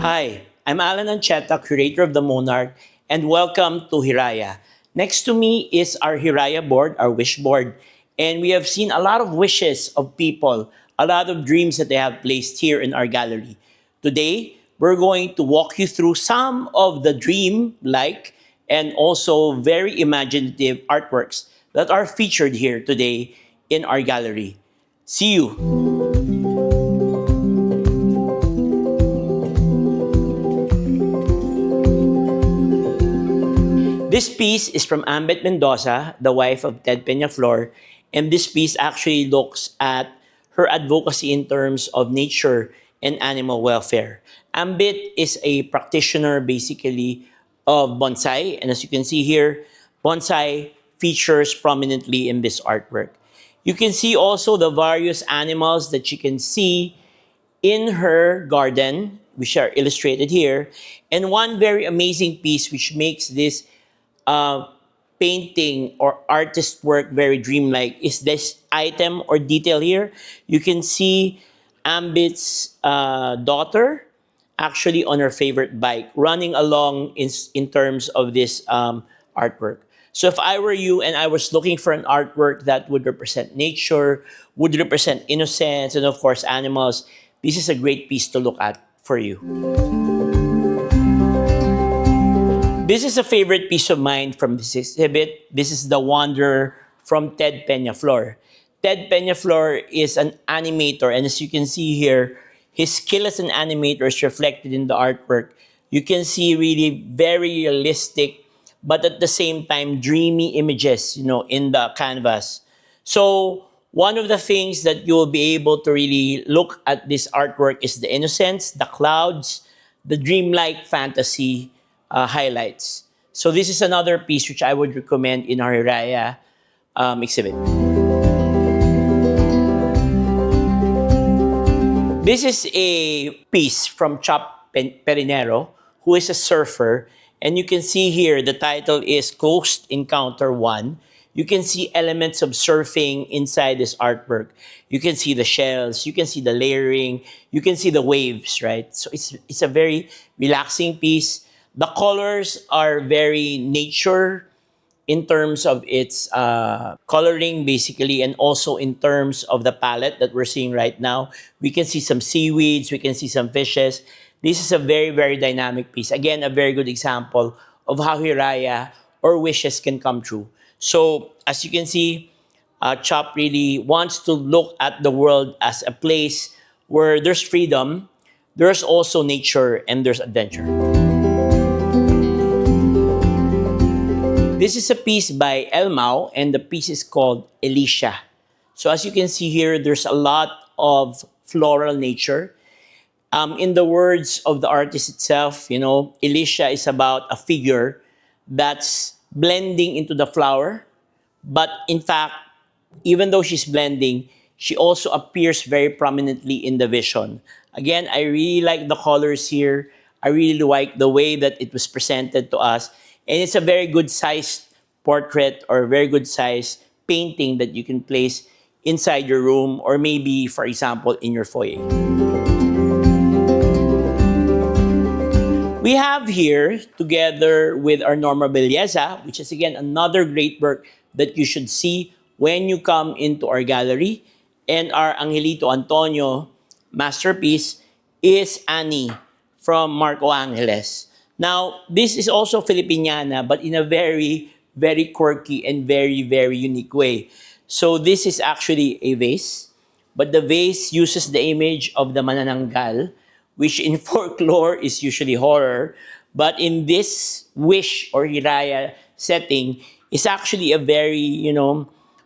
Hi, I'm Alan Ancheta, curator of the Monarch, and welcome to Hiraya. Next to me is our Hiraya board, our wish board, and we have seen a lot of wishes of people, a lot of dreams that they have placed here in our gallery. Today, we're going to walk you through some of the dream-like and also very imaginative artworks that are featured here today in our gallery. See you! This piece is from Ambet Mendoza, the wife of Ted Peñaflor, and this piece actually looks at her advocacy in terms of nature and animal welfare. Ambit is a practitioner basically of bonsai, and as you can see here, bonsai features prominently in this artwork. You can see also the various animals that you can see in her garden, which are illustrated here, and one very amazing piece which makes this uh, painting or artist work very dreamlike is this item or detail here. You can see Ambit's daughter actually on her favorite bike running along in terms of this artwork. So if I were you and I was looking for an artwork that would represent nature, would represent innocence, and of course animals, this is a great piece to look at for you. This is a favorite piece of mine from this exhibit. This is The Wanderer from Ted Peñaflor. Ted Peñaflor is an animator, and as you can see here, his skill as an animator is reflected in the artwork. You can see really very realistic, but at the same time, dreamy images, in the canvas. So one of the things that you'll be able to really look at this artwork is the innocence, the clouds, the dreamlike fantasy highlights. So this is another piece which I would recommend in our Hiraya exhibit. This is a piece from Chop Perinero, who is a surfer. And you can see here, the title is Coast Encounter 1. You can see elements of surfing inside this artwork. You can see the shells, you can see the layering, you can see the waves, right? So it's a very relaxing piece. The colors are very nature in terms of its coloring, basically, and also in terms of the palette that we're seeing right now. We can see some seaweeds, we can see some fishes. This is a very, very dynamic piece. Again, a very good example of how Hiraya or wishes can come true. So, as you can see, Chop really wants to look at the world as a place where there's freedom, there's also nature, and there's adventure. This is a piece by Elmau, and the piece is called Elisha. So as you can see here, there's a lot of floral nature. In the words of the artist itself, Elisha is about a figure that's blending into the flower. But in fact, even though she's blending, she also appears very prominently in the vision. Again, I really like the colors here. I really like the way that it was presented to us. And it's a very good sized portrait or very good sized painting that you can place inside your room or maybe, for example, in your foyer. We have here, together with our Norma Belleza, which is again another great work that you should see when you come into our gallery, and our Angelito Antonio masterpiece is Annie from Marco Angeles. Now, this is also Filipiniana, but in a very, very quirky and very, very unique way. So this is actually a vase, but the vase uses the image of the manananggal, which in folklore is usually horror, but in this wish or hiraya setting is actually a very,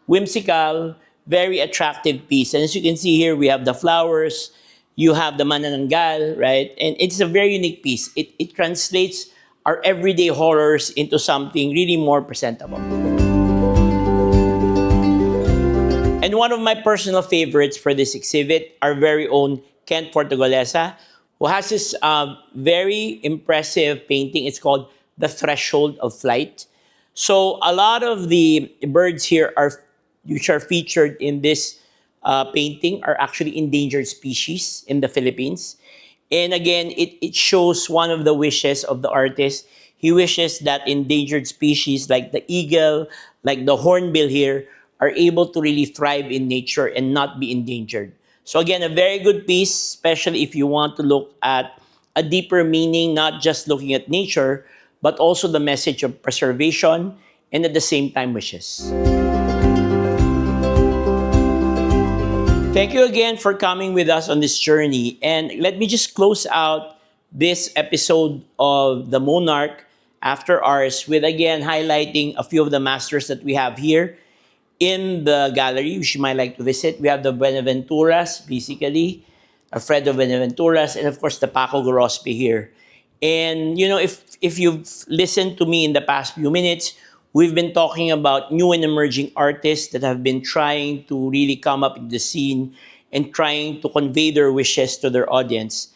whimsical, very attractive piece. And as you can see here, we have the flowers, you have the manananggal, right? And it's a very unique piece. It translates our everyday horrors into something really more presentable. And one of my personal favorites for this exhibit, our very own Kent Portugalesa, who has this very impressive painting. It's called The Threshold of Flight. So a lot of the birds here which are featured in this painting are actually endangered species in the Philippines. And again, it shows one of the wishes of the artist. He wishes that endangered species like the eagle, like the hornbill here, are able to really thrive in nature and not be endangered. So again, a very good piece, especially if you want to look at a deeper meaning, not just looking at nature, but also the message of preservation and at the same time wishes. Thank you again for coming with us on this journey. And let me just close out this episode of The Monarch After Ours with again highlighting a few of the masters that we have here in the gallery, which you might like to visit. We have the Buenaventuras, basically, Alfredo Buenaventuras, and of course the Paco Gorospe here. And you know, if you've listened to me in the past few minutes, we've been talking about new and emerging artists that have been trying to really come up in the scene and trying to convey their wishes to their audience.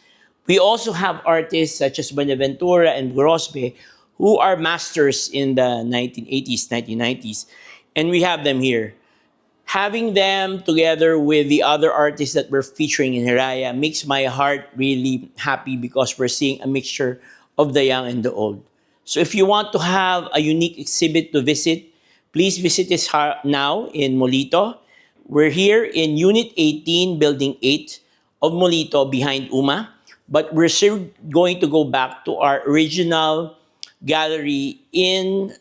We also have artists such as Buenaventura and Gorospe who are masters in the 1980s, 1990s, and we have them here. Having them together with the other artists that we're featuring in Hiraya makes my heart really happy because we're seeing a mixture of the young and the old. So if you want to have a unique exhibit to visit, please visit us now in Molito. We're here in Unit 18, Building 8 of Molito behind UMA. But we're still going to go back to our original gallery in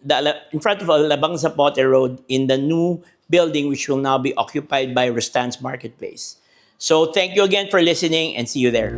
front of Alabang Zapote Road in the new building, which will now be occupied by Rustan's Marketplace. So thank you again for listening and see you there.